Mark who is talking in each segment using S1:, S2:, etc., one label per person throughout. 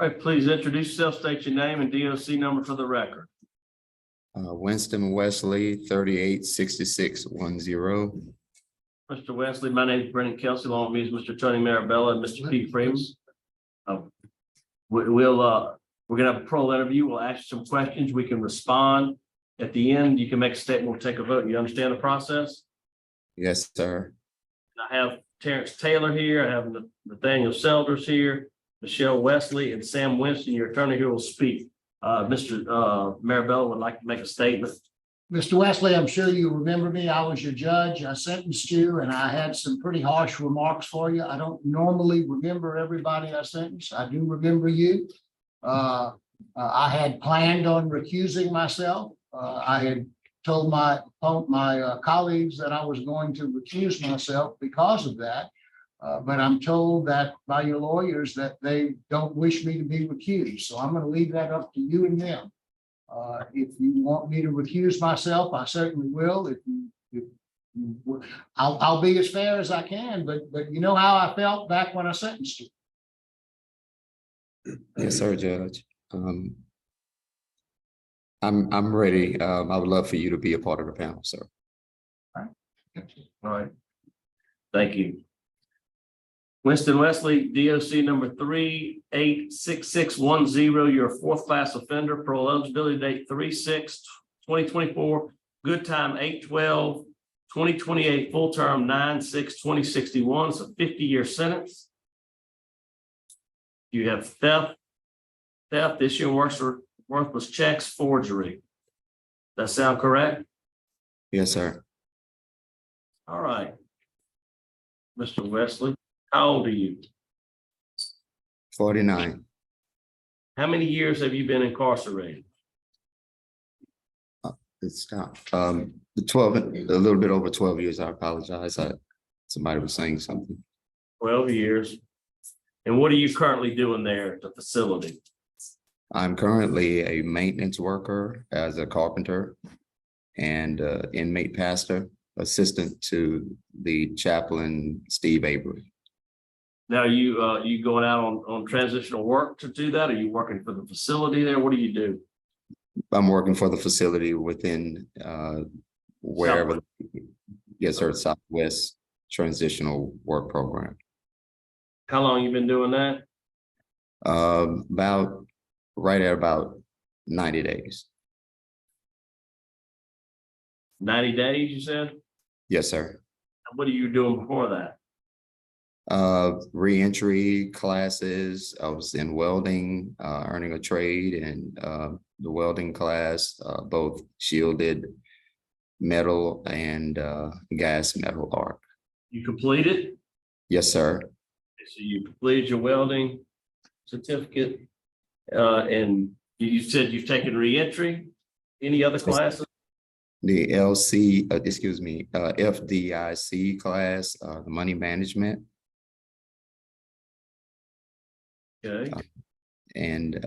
S1: All right, please introduce yourself, state your name and DOC number for the record.
S2: Winston Wesley, 386610.
S1: Mr. Wesley, my name is Brendan Kelsey, along with me is Mr. Tony Marabella and Mr. Pete Freeman. We're gonna have a parole interview. We'll ask you some questions. We can respond. At the end, you can make a statement, we'll take a vote. You understand the process?
S2: Yes, sir.
S1: I have Terrence Taylor here. I have Nathaniel Selders here, Michelle Wesley, and Sam Winston, your attorney here will speak. Mr. Marabella would like to make a statement.
S3: Mr. Wesley, I'm sure you remember me. I was your judge. I sentenced you and I had some pretty harsh remarks for you. I don't normally remember everybody I sentenced. I do remember you. I had planned on recusing myself. I had told my colleagues that I was going to recuse myself because of that. But I'm told that by your lawyers that they don't wish me to be recused. So I'm going to leave that up to you and them. If you want me to recuse myself, I certainly will. I'll be as fair as I can, but you know how I felt back when I sentenced you.
S2: Yes, sir, Judge. I'm ready. I would love for you to be a part of the panel, sir.
S1: All right. Thank you. Winston Wesley, DOC number 386610. You're a fourth class offender. Parole eligibility date 3/6/2024. Good time 8/12/2028. Full term 9/6/2061. It's a 50-year sentence. You have theft, issuing worthless checks, forgery. That sound correct?
S2: Yes, sir.
S1: All right. Mr. Wesley, how old are you?
S2: 49.
S1: How many years have you been incarcerated?
S2: It's not. The 12, a little bit over 12 years. I apologize. Somebody was saying something.
S1: 12 years. And what are you currently doing there at the facility?
S2: I'm currently a maintenance worker as a carpenter and inmate pastor, assistant to the chaplain, Steve Avery.
S1: Now, you going out on transitional work to do that? Are you working for the facility there? What do you do?
S2: I'm working for the facility within wherever.
S1: Southwest.
S2: Yes, sir. Southwest Transitional Work Program.
S1: How long you been doing that?
S2: About 90 days.
S1: 90 days, you said?
S2: Yes, sir.
S1: What are you doing before that?
S2: Re-entry classes. I was in welding, earning a trade in the welding class, both shielded metal and gas metal arc.
S1: You completed?
S2: Yes, sir.
S1: So you completed your welding certificate, and you said you've taken re-entry. Any other classes?
S2: The FDIC class, the money management.
S1: Okay.
S2: And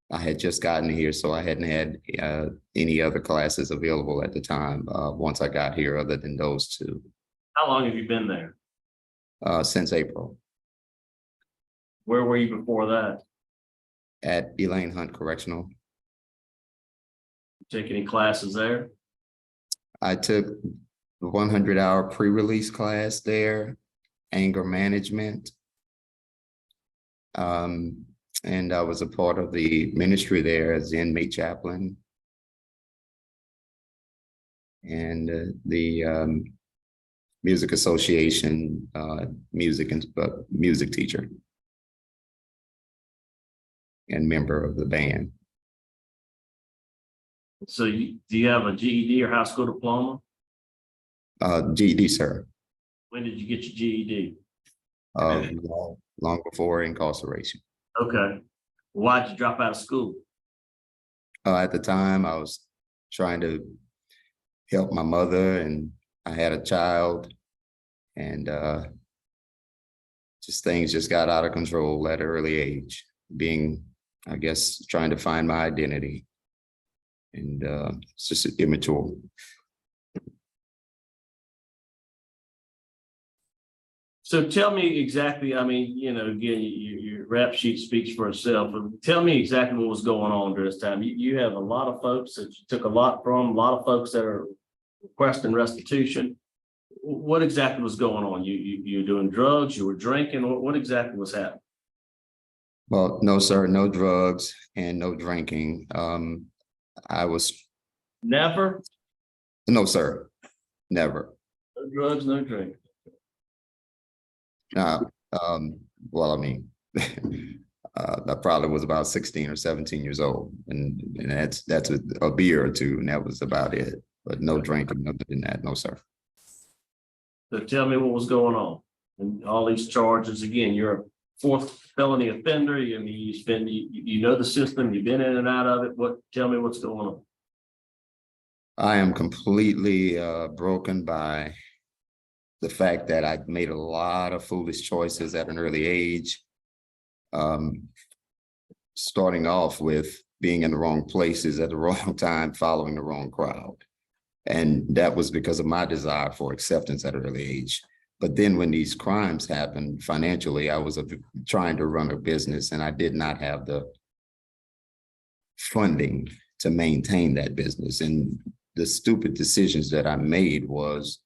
S2: I had just gotten here, so I hadn't had any other classes available at the time once I got here other than those two.
S1: How long have you been there?
S2: Since April.
S1: Where were you before that?
S2: At Elaine Hunt Correctional.
S1: Take any classes there?
S2: I took the 100-hour pre-release class there, anger management. And I was a part of the ministry there as the inmate chaplain. And the music association, music teacher. And member of the band.
S1: So do you have a GED or high school diploma?
S2: GED, sir.
S1: When did you get your GED?
S2: Long before incarceration.
S1: Okay. Why'd you drop out of school?
S2: At the time, I was trying to help my mother, and I had a child, and things just got out of control at an early age, being, I guess, trying to find my identity, and it's just immature.
S1: So tell me exactly, I mean, you know, again, your rap sheet speaks for itself, but tell me exactly what was going on during this time. You have a lot of folks that you took a lot from, a lot of folks that are requesting restitution. What exactly was going on? You were doing drugs, you were drinking, what exactly was happening?
S2: Well, no, sir, no drugs and no drinking. I was,
S1: Never?
S2: no, sir, never.
S1: No drugs, no drink.
S2: Well, I mean, I probably was about 16 or 17 years old, and that's a beer or two, and that was about it. But no drinking, nothing than that, no, sir.
S1: So tell me what was going on. And all these charges, again, you're a fourth felony offender. I mean, you know the system, you've been in and out of it. Tell me what's going on.
S2: I am completely broken by the fact that I made a lot of foolish choices at an early age. Starting off with being in the wrong places at the wrong time, following the wrong crowd. And that was because of my desire for acceptance at an early age. But then when these crimes happened financially, I was trying to run a business and I did not have the funding to maintain that business. And the stupid decisions that I made was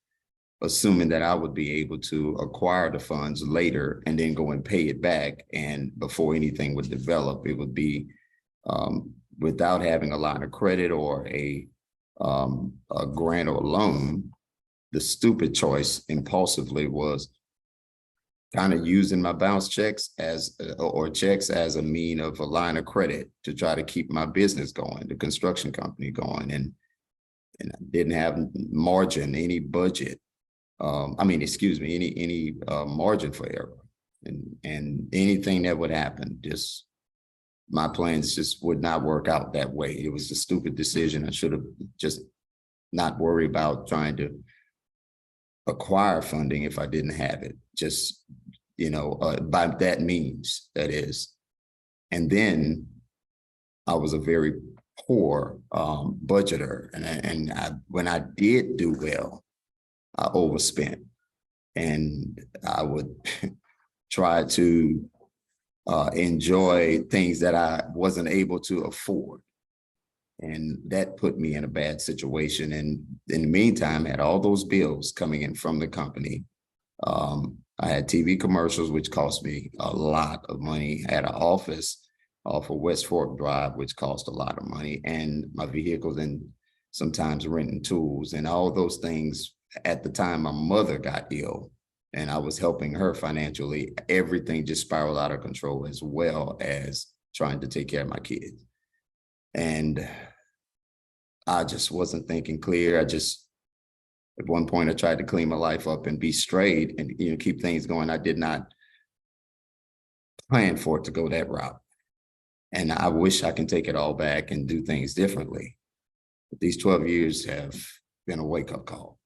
S2: assuming that I would be able to acquire the funds later and then go and pay it back. And before anything would develop, it would be without having a line of credit or a grant or loan. The stupid choice impulsively was kind of using my bounce checks or checks as a mean of a line of credit to try to keep my business going, the construction company going. And I didn't have margin, any budget. Any margin for error, and anything that would happen, just my plans just would not work out that way. It was a stupid decision. I should have just not worried about trying to acquire funding if I didn't have it, just, by that means, that is. And then I was a very poor budgeter. And when I did do well, I overspent, and I would try to enjoy things that I wasn't able to afford. And that put me in a bad situation. And in the meantime, I had all those bills coming in from the company. I had TV commercials, which cost me a lot of money. I had an office off of West Fork Drive, which cost a lot of money, and my vehicles, and sometimes renting tools and all those things. At the time, my mother got ill and I was helping her financially. Everything just spiraled out of control, as well as trying to take care of my kids. And I just wasn't thinking clear. At one point, I tried to clean my life up and be straight and keep things going. I did not plan for it to go that route. And I wish I can take it all back and do things differently. But these 12 years have been a wake-up call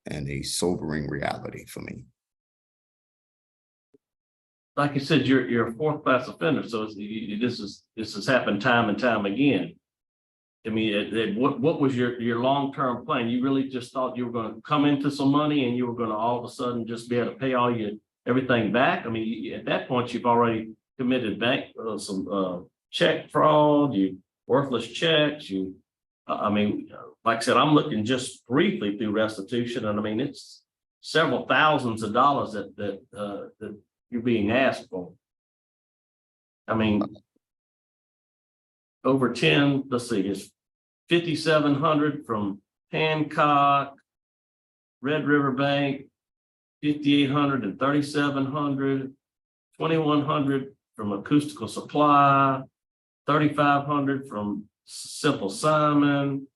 S2: and a sobering reality for me.
S1: Like you said, you're a fourth class offender, so this has happened time and time again. I mean, what was your long-term plan? You really just thought you were going to come into some money and you were going to all of a sudden just be able to pay everything back? I mean, at that point, you've already committed some check fraud, worthless checks. Like I said, I'm looking just briefly through restitution, and I mean, it's several thousands of dollars that you're being asked for. I mean, over 10, let's see, it's 5,700 from Hancock, Red River Bank, 5,800 and 3,700, 2,100 from Acoustical Supply, 3,500 from Simple Simon.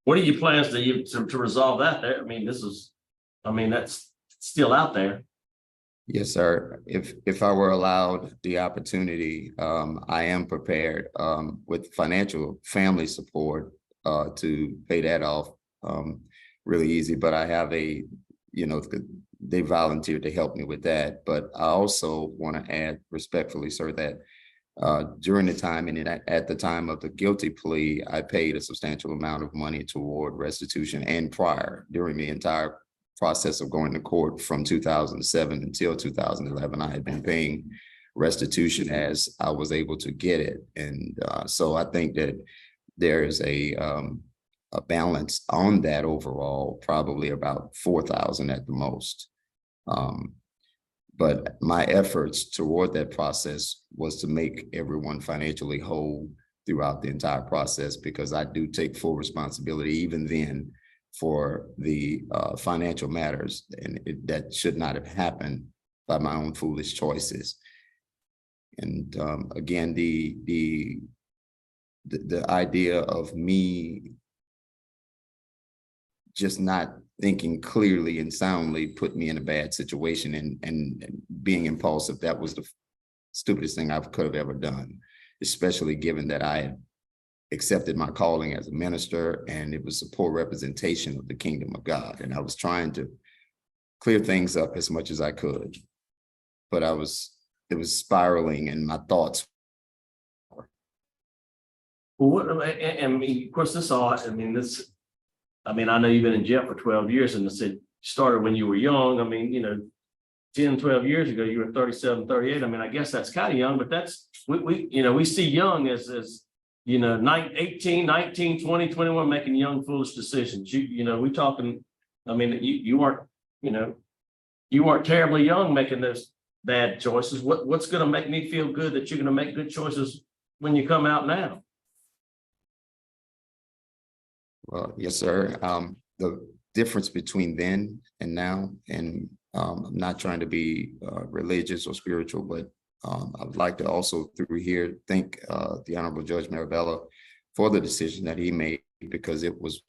S1: What are your plans to resolve that there? I mean, that's still out there.
S2: Yes, sir. If I were allowed the opportunity, I am prepared with financial family support to pay that off really easy. But I have they volunteered to help me with that. But I also want to add respectfully, sir, that During the time and at the time of the guilty plea, I paid a substantial amount of money toward restitution, and prior during the entire process of going to court from 2007 until 2011, I had been paying restitution as I was able to get it. And so I think that there is a balance on that overall, probably about 4,000 at the most. But my efforts toward that process was to make everyone financially whole throughout the entire process, because I do take full responsibility even then for the financial matters, and that should not have happened by my own foolish choices. And again, the idea of me just not thinking clearly and soundly put me in a bad situation, and being impulsive, that was the stupidest thing I could have ever done, especially given that I had accepted my calling as a minister, and it was a poor representation of the kingdom of God. And I was trying to clear things up as much as I could, but it was spiraling, and my thoughts.
S1: Well, I mean, of course, I know you've been in jail for 12 years, and it started when you were young. I mean, 10, 12 years ago, you were 37, 38. I mean, I guess that's kind of young, but that's, we see young as 18, 19, 20, 21, making young, foolish decisions. We talking, I mean, you weren't terribly young making those bad choices. What's going to make me feel good that you're going to make good choices when you come out now?
S2: Well, yes, sir. The difference between then and now, and I'm not trying to be religious or spiritual, but I would like to also through here thank the Honorable Judge Marabella for the decision that he made, because it was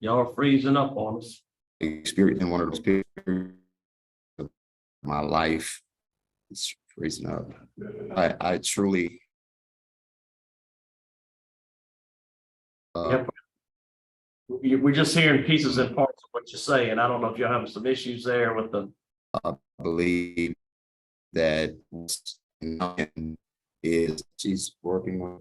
S1: Y'all are freezing up on us.
S2: experience in one of those periods of my life. It's freezing up. I truly
S1: Yep. We're just hearing pieces and parts of what you say, and I don't know if you're having some issues there with the.
S2: believe that is she's working with.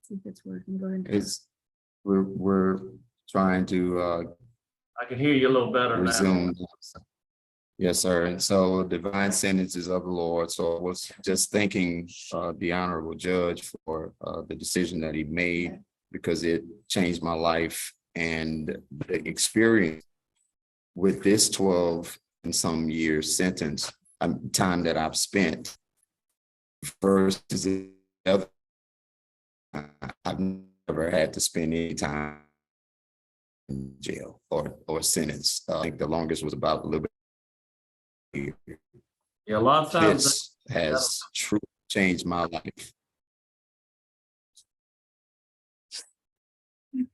S4: See if it's working. Go ahead.
S2: We're trying to
S1: I can hear you a little better now.
S2: resume. Yes, sir. And so divine sentences of the Lord. So I was just thanking the honorable judge for the decision that he made, because it changed my life, and the experience with this 12 and some years sentence, time that I've spent versus the other. I've never had to spend any time in jail or sentence. I think the longest was about a little bit.
S1: Yeah, a lot of times.
S2: This has truly changed my life.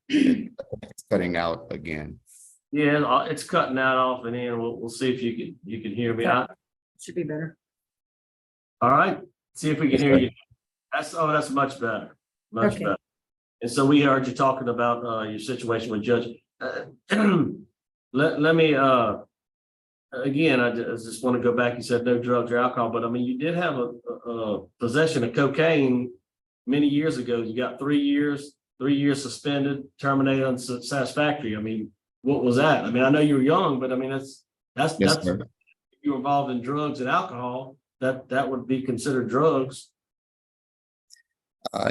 S2: It's cutting out again.
S1: Yeah, it's cutting out off and in. We'll see if you can hear me.
S4: Should be better.
S1: All right, see if we can hear you. That's much better. Much
S4: Okay.
S1: better. And so we heard you talking about your situation with Judge. Let me again, I just want to go back. You said no drugs or alcohol, but I mean, you did have a possession of cocaine many years ago. You got 3 years suspended, terminated unsatisfactory. I mean, what was that? I mean, I know you were young, but I mean, that's
S2: Yes, sir.
S1: if you were involved in drugs and alcohol, that would be considered drugs.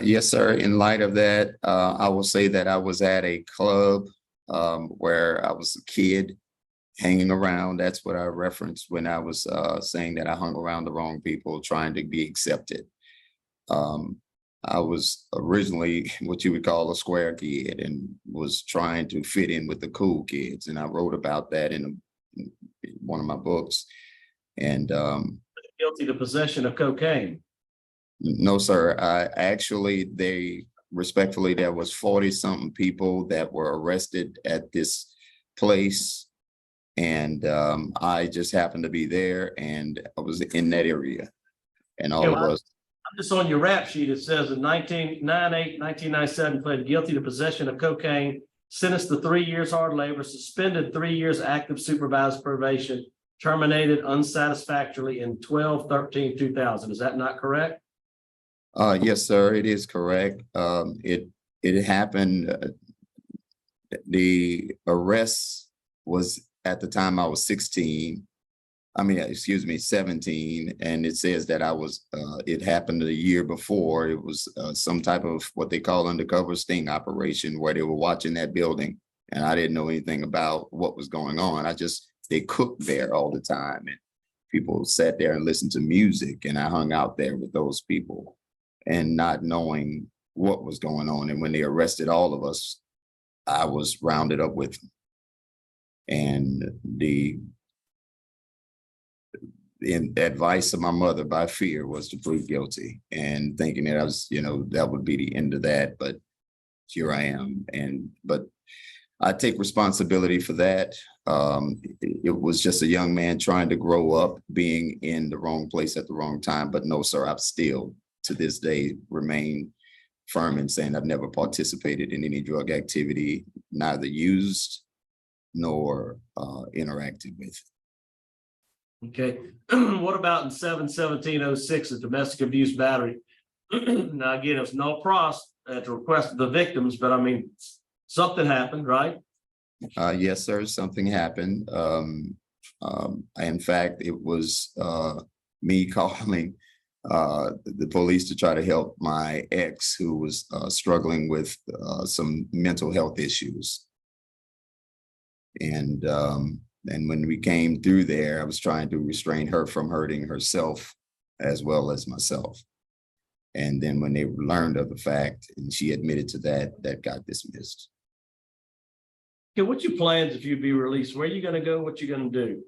S2: Yes, sir. In light of that, I will say that I was at a club where I was a kid hanging around. That's what I referenced when I was saying that I hung around the wrong people trying to be accepted. I was originally what you would call a square kid and was trying to fit in with the cool kids. And I wrote about that in one of my books. And
S1: Guilty to possession of cocaine.
S2: no, sir. Respectfully, there was 40 something people that were arrested at this place. And I just happened to be there and I was in that area. And all
S1: Okay,
S2: of
S1: well,
S2: us,
S1: I'm just on your rap sheet. It says in 1997, pled guilty to possession of cocaine, sentenced to 3 years hard labor, suspended 3 years active supervised probation, terminated unsatisfactorily in 12/13/2000. Is that not correct?
S2: yes, sir, it is correct. It happened, the arrest was at the time I was 16. I mean, excuse me, 17. And it says that I was, it happened a year before. It was some type of what they call undercover sting operation where they were watching that building. And I didn't know anything about what was going on. They cooked there all the time. And people sat there and listened to music. And I hung out there with those people and not knowing what was going on. And when they arrested all of us, I was rounded up with them. And the advice of my mother by fear was to plead guilty, and thinking that I was, that would be the end of that. But here I am. But I take responsibility for that. It was just a young man trying to grow up, being in the wrong place at the wrong time. But no, sir, I've still to this day remain firm in saying I've never participated in any drug activity, neither used nor interacted with.
S1: Okay, what about in 7/17/06, a domestic abuse battery? Now, again, it was no pros at the request of the victims, but I mean, something happened, right?
S2: Yes, sir, something happened. In fact, it was me calling the police to try to help my ex, who was struggling with some mental health issues. And when we came through there, I was trying to restrain her from hurting herself as well as myself. And then when they learned of the fact and she admitted to that, that got dismissed.
S1: Okay, what's your plans if you be released? Where are you going to go? What you going to do?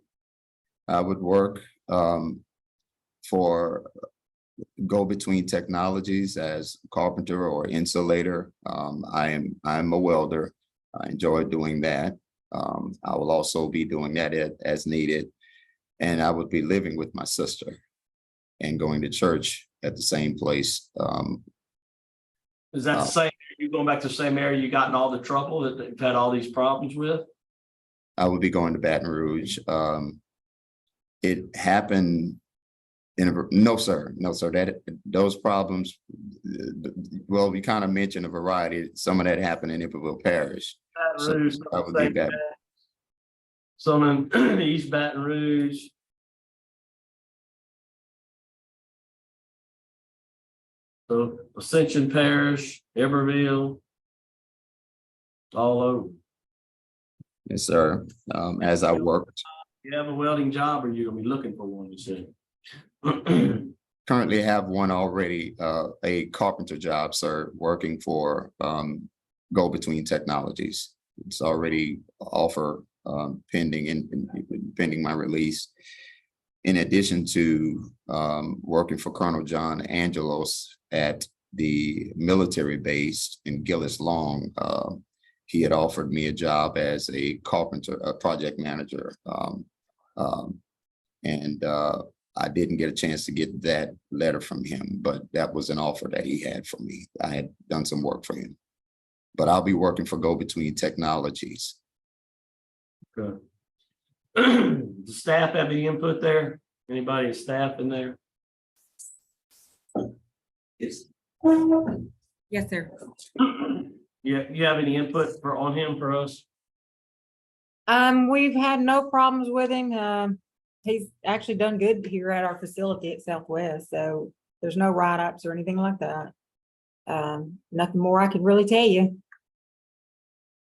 S2: I would work for go-between technologies as carpenter or insulator. I'm a welder. I enjoy doing that. I will also be doing that as needed. And I would be living with my sister and going to church at the same place.
S1: Is that the same? You going back to the same area you got in all the trouble that you've had all these problems with?
S2: I would be going to Baton Rouge. It happened no, sir. Those problems, well, we kind of mentioned a variety. Some of that happened in Iberville Parish.
S1: Baton Rouge,
S2: So I would be back.
S1: some in East Baton Rouge. So Ascension Parish, Iberville, all over.
S2: Yes, sir. As I worked.
S1: You have a welding job, or you're gonna be looking for one, you said?
S2: Currently have one already, a carpenter job, sir, working for Go Between Technologies. It's already offer pending pending my release. In addition to working for Colonel John Angelos at the military base in Gillis Long, he had offered me a job as a carpenter, a project manager. I didn't get a chance to get that letter from him, but that was an offer that he had for me. I had done some work for him, but I'll be working for Go Between Technologies.
S1: Good. Does staff have any input there? Anybody staff in there?
S4: Yes, sir.
S1: Yeah, you have any input on him for us?
S4: We've had no problems with him. He's actually done good here at our facility at Southwest, so there's no write-ups or anything like that. Nothing more I can really tell you.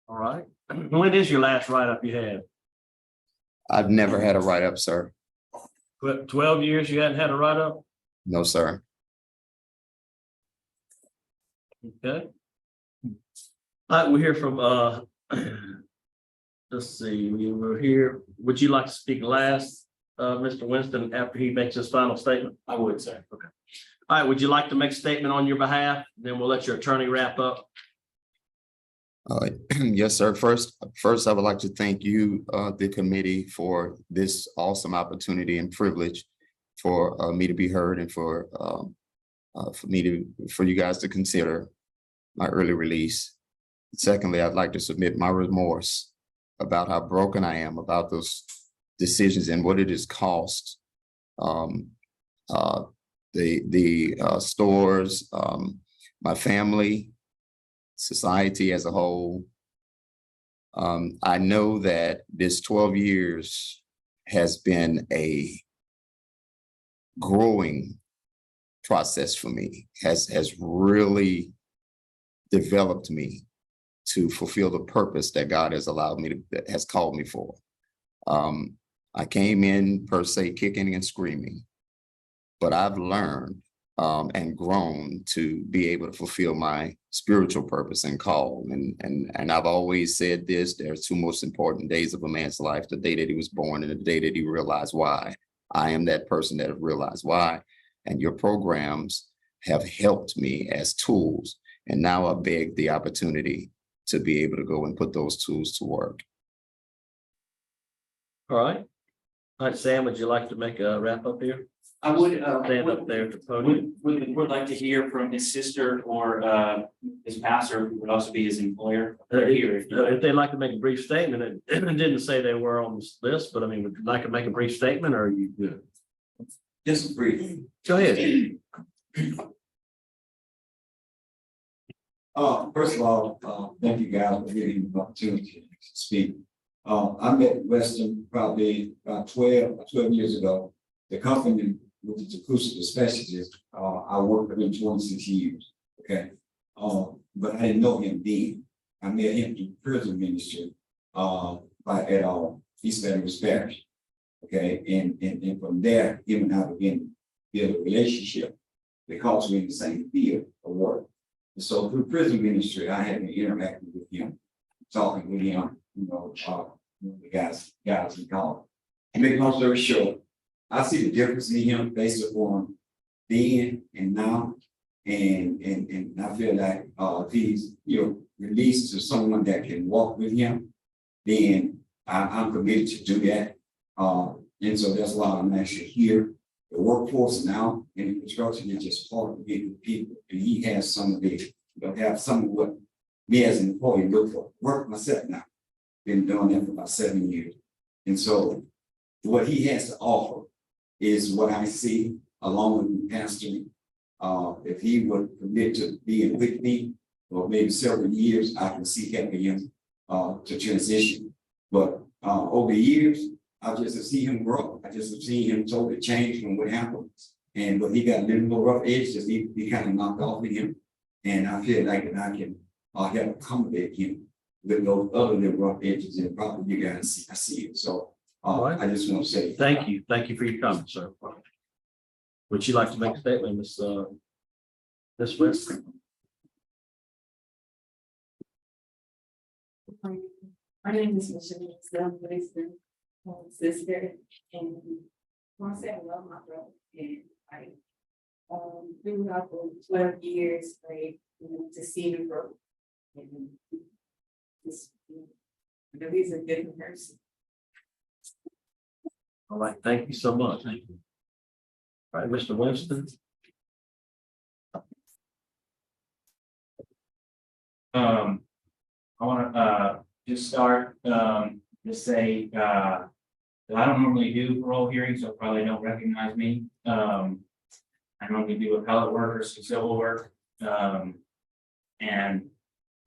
S1: All right. When is your last write-up you had?
S2: I've never had a write-up, sir.
S1: 12 years you hadn't had a write-up?
S2: No, sir.
S1: Okay. All right, we'll hear from let's see, we were here. Would you like to speak last, Mr. Winston, after he makes his final statement? I would, sir. Okay. All right, would you like to make a statement on your behalf? Then we'll let your attorney wrap up.
S2: Yes, sir. First, First, I would like to thank you, the committee, for this awesome opportunity and privilege for me to be heard and for you guys to consider my early release. Secondly, I'd like to submit my remorse about how broken I am about those decisions and what it has cost the stores, my family, society as a whole. I know that this 12 years has been a growing process for me, has really developed me to fulfill the purpose that God has allowed me to, that has called me for. I came in per se kicking and screaming, but I've learned and grown to be able to fulfill my spiritual purpose and call. And I've always said this: there's two most important days of a man's life: the day that he was born and the day that he realized why. I am that person that have realized why. And your programs have helped me as tools. And now I beg the opportunity to be able to go and put those tools to work.
S1: All right. All right, Sam, would you like to make a wrap up here?
S5: I would,
S1: Stand up there at the podium.
S5: would like to hear from his sister or his pastor, who would also be his employer. Here,
S1: If they'd like to make a brief statement, it didn't say they were on this list, but I mean, would you like to make a brief statement, or are you good?
S5: just brief.
S1: Go ahead.
S6: First of all, thank you guys for giving me the opportunity to speak. I met Weston probably about 12 years ago. The company, which is Acoustic Specialist, I worked with him 26 years. Okay. But I didn't know him then. I met him through prison ministry at East Veterans Parish. Okay, and from there, him and I began to build a relationship because we're in the same field of work. And so through prison ministry, I had been interacting with him, talking with him, the guys in college. And make long story short, I see the difference in him based upon then and now. And I feel like if he's released to someone that can walk with him, then I'm committed to do that. And so that's why I'm actually here. The workforce now in construction is just part of getting people, and he has some of what me as an employee look for. Work myself now. Been doing that for about 7 years. And so what he has to offer is what I see along with pastoring. If he would commit to being with me for maybe several years, I can see helping him to transition. But over the years, I just have seen him grow. I just have seen him totally change from what happened. But he got a little more rough edge, just he kind of knocked off of him. And I feel like I can help accommodate him with those other little rough edges, and probably you guys see, I see it. So I just want to say
S1: Thank you. Thank you for your comments, sir. Would you like to make a statement, Ms. West?
S7: My name is Michelle Winston, sister, and I want to say I love my brother, and I been out for 12 years, like, to see him grow. And just, he's a good person.
S1: All right, thank you so much. Thank you. All right, Mr. Winston.
S5: I want to just start just say that I don't normally do parole hearings, so probably don't recognize me. I normally do appellate work or some civil work, and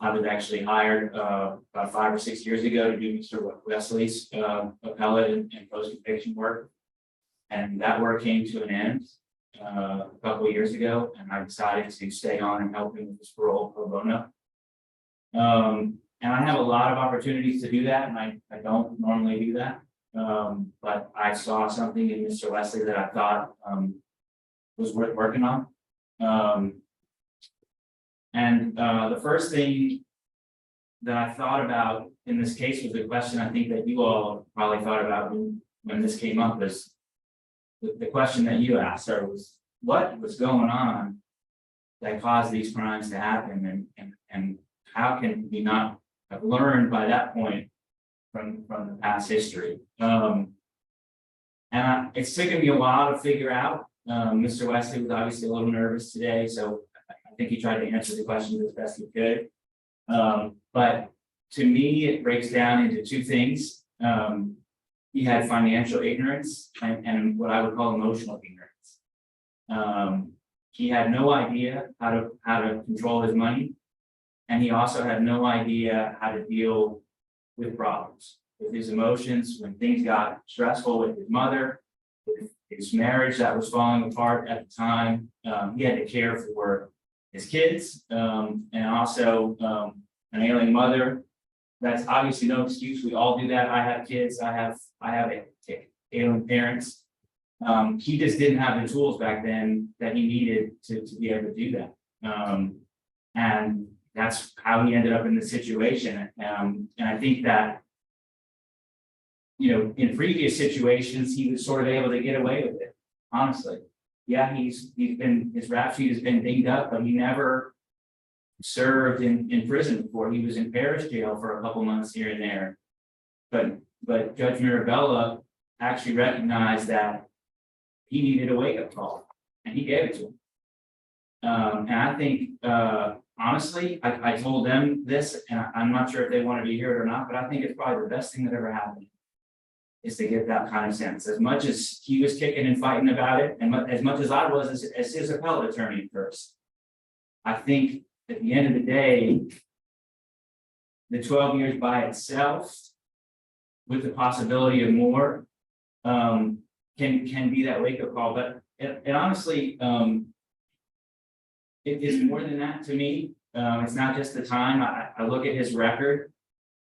S5: I was actually hired about 5 or 6 years ago to do Mr. Wesley's appellate and post-conviction work, and that work came to an end a couple of years ago, and I decided to stay on and help him with his parole pro bono. And I have a lot of opportunities to do that, and I don't normally do that. But I saw something in Mr. Wesley that I thought was worth working on. The first thing that I thought about in this case was the question I think that you all probably thought about when this came up, is the question that you asked, or was what was going on that caused these crimes to happen, and how can we not have learned by that point from the past history. It's taken me a while to figure out. Mr. Wesley was obviously a little nervous today, so I think he tried to answer the questions as best he could. But to me, it breaks down into two things. He had financial ignorance and what I would call emotional ignorance. He had no idea how to control his money. And he also had no idea how to deal with problems, with his emotions, when things got stressful with his mother, with his marriage that was falling apart at the time. He had to care for his kids, and also an ailing mother. That's obviously no excuse. We all do that. I have kids. I have ailing parents. He just didn't have the tools back then that he needed to be able to do that. And that's how he ended up in this situation. And I think that, you know, in previous situations, he was sort of able to get away with it, honestly. Yeah, his rap sheet has been dinged up, but he never served in prison before. He was in parish jail for a couple months here and there. But Judge Mirabella actually recognized that he needed a wake-up call, and he gave it to him. And I think, honestly, I told them this, and I'm not sure if they want to be here or not, but I think it's probably the best thing that ever happened is to get that kind of sense. As much as he was kicking and fighting about it, and as much as I was as his appellate attorney at first, I think at the end of the day, the 12 years by itself, with the possibility of more, can be that wake-up call. But it honestly, it is more than that to me. It's not just the time. I look at his record,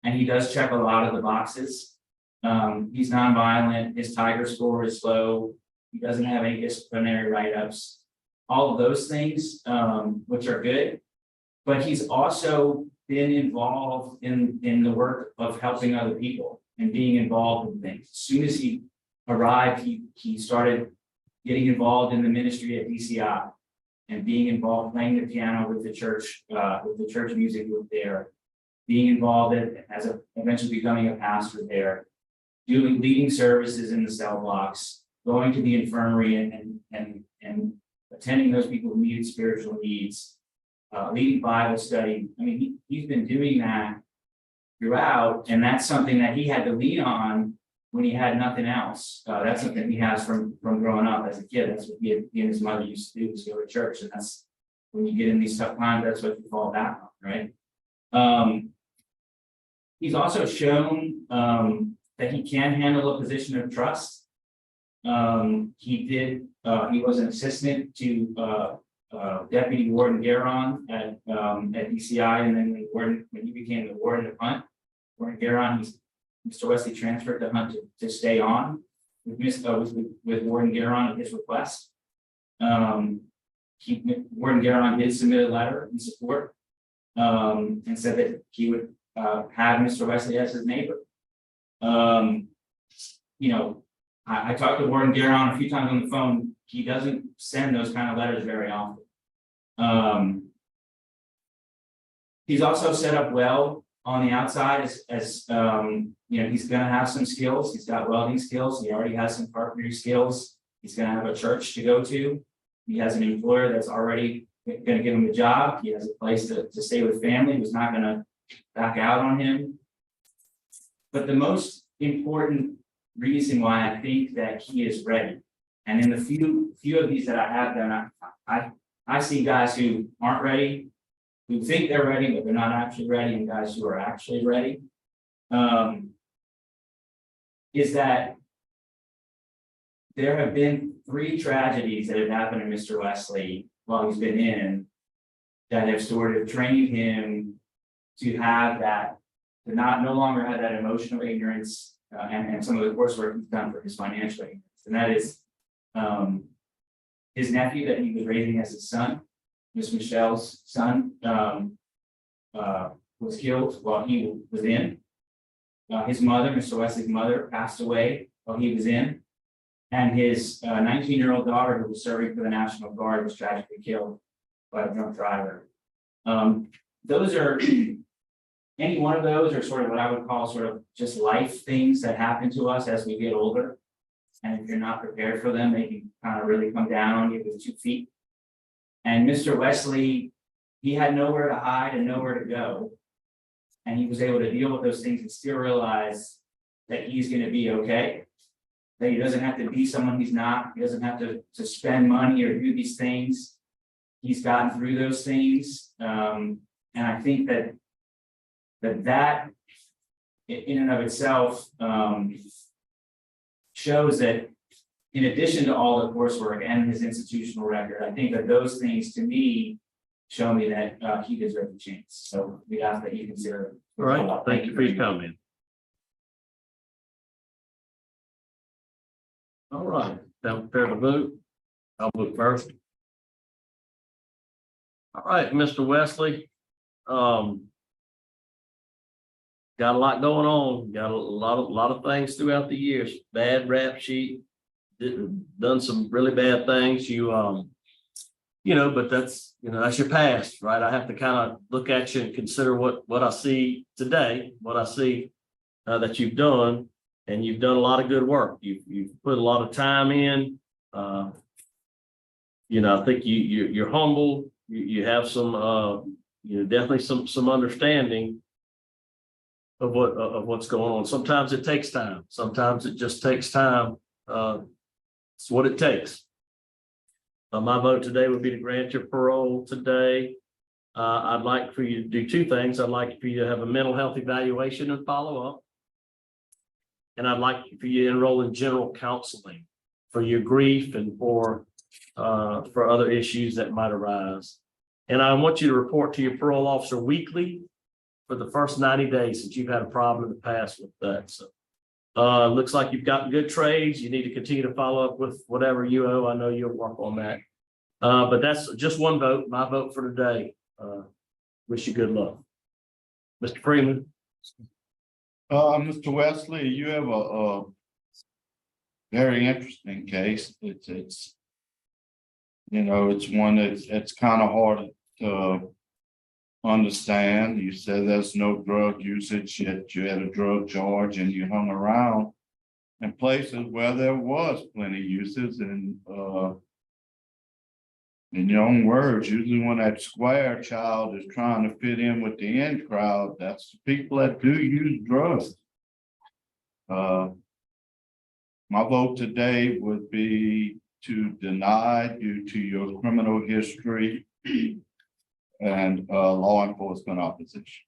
S5: and he does check a lot of the boxes. He's nonviolent. His Tiger score is low. He doesn't have any disciplinary write-ups. All of those things, which are good. But he's also been involved in the work of helping other people and being involved in things. As soon as he arrived, he started getting involved in the ministry at DCI and being involved playing the piano with the church music group there, being involved eventually becoming a pastor there, leading services in the cell blocks, going to the infirmary and attending those people who needed spiritual needs, leading Bible study. I mean, he's been doing that throughout, and that's something that he had to lean on when he had nothing else. That's something he has from growing up as a kid. That's what he and his mother used to do, was go to church. And that's when you get in these tough times, that's what you fall back on, right? He's also shown that he can handle a position of trust. He was an assistant to Deputy Warden Guerin at DCI, and then when he became the warden of Hunt, Warden Guerin, Mr. Wesley transferred to Hunt to stay on with Warden Guerin at his request. Warden Guerin did submit a letter in support, and said that he would have Mr. Wesley as his neighbor. You know, I talked to Warden Guerin a few times on the phone. He doesn't send those kind of letters very often. He's also set up well on the outside as you know, he's going to have some skills. He's got welding skills. He already has some carpentry skills. He's going to have a church to go to. He has an employer that's already going to give him a job. He has a place to stay with family, who's not going to back out on him. But the most important reason why I think that he is ready, and in the few of these that I have done, I see guys who aren't ready, who think they're ready, but they're not actually ready, and guys who are actually ready, is that there have been 3 tragedies that have happened to Mr. Wesley while he's been in that have sort of trained him to have that, to no longer have that emotional ignorance, and some of the coursework he's done for his financial ignorance. And that is his nephew that he was raising as his son, Miss Michelle's son, was killed while he was in. His mother, Mr. Wesley's mother, passed away while he was in. And his 19-year-old daughter, who was serving for the National Guard, was tragically killed by a drunk driver. Those are any one of those are sort of what I would call sort of just life things that happen to us as we get older. And if you're not prepared for them, they can kind of really come down on you with 2 feet. And Mr. Wesley, he had nowhere to hide and nowhere to go. And he was able to deal with those things and still realize that he's going to be okay. That he doesn't have to be someone he's not. He doesn't have to spend money or do these things. He's gotten through those things. And I think that in and of itself shows that in addition to all the coursework and his institutional record, I think that those things to me show me that he deserves a chance. So we ask that you consider it.
S1: All right, thank you for your comment. All right, now prepare to vote. I'll vote first. All right, Mr. Wesley. Got a lot going on, got a lot of things throughout the years, bad rap sheet, done some really bad things, but that's, that's your past, right? I have to kind of look at you and consider what I see today, what I see that you've done, and you've done a lot of good work. You've put a lot of time in. I think you're humble. You have some, definitely some understanding of what's going on. Sometimes it takes time. Sometimes it just takes time. It's what it takes. My vote today would be to grant your parole today. I'd like for you to do 2 things. I'd like for you to have a mental health evaluation and follow up. And I'd like for you to enroll in general counseling for your grief and for other issues that might arise. And I want you to report to your parole officer weekly for the first 90 days since you've had a problem in the past with that. So looks like you've got good trades. You need to continue to follow up with whatever you owe. I know you'll work on that. But that's just one vote, my vote for today. Wish you good luck. Mr. Freeman.
S8: Mr. Wesley, you have a very interesting case. It's one that's kind of hard to understand. You said there's no drug usage, yet you had a drug charge and you hung around in places where there was plenty uses. And in your own words, usually when that square child is trying to fit in with the in crowd, that's the people that do use drugs. My vote today would be to deny due to your criminal history and law enforcement opposition.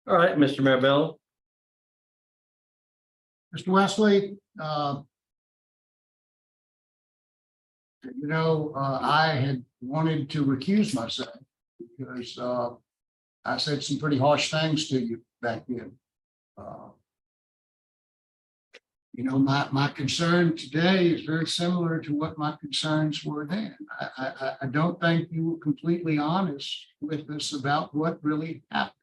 S1: All right, Mr. Marabella.
S3: Mr. Wesley, I had wanted to recuse myself because I said some pretty harsh things to you back then. My concern today is very similar to what my concerns were then. I don't think you were completely honest with us about what really happened.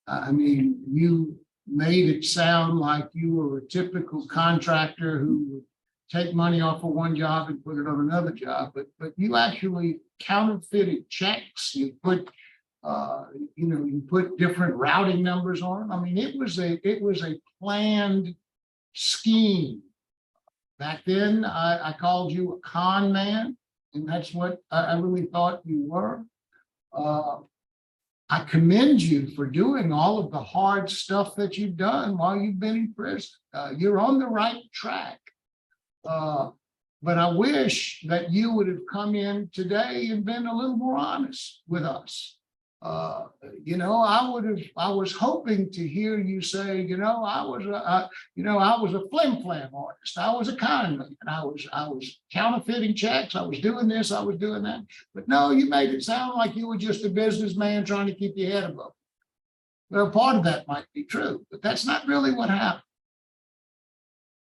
S3: I mean, you made it sound like you were a typical contractor who would take money off of one job and put it on another job, but you actually counterfeited checks. You put different routing numbers on them. I mean, it was a planned scheme. Back then, I called you a con man, and that's what I really thought you were. I commend you for doing all of the hard stuff that you've done while you've been in prison. You're on the right track. But I wish that you would have come in today and been a little more honest with us. I was hoping to hear you say, I was a flim flam artist. I was a con man. I was counterfeiting checks. I was doing this. I was doing that. But no, you made it sound like you were just a businessman trying to keep your head above. Well, part of that might be true, but that's not really what happened.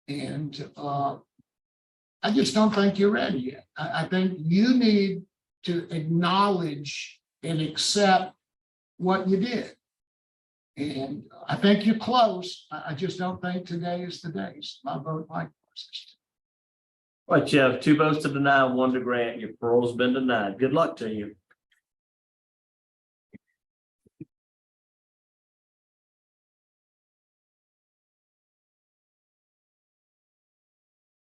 S3: And I just don't think you're ready yet. I think you need to acknowledge and accept what you did. And I think you're close. I just don't think today is the day. So my vote likewise.
S1: All right, you have 2 votes to deny, 1 to grant. Your parole's been denied. Good luck to you.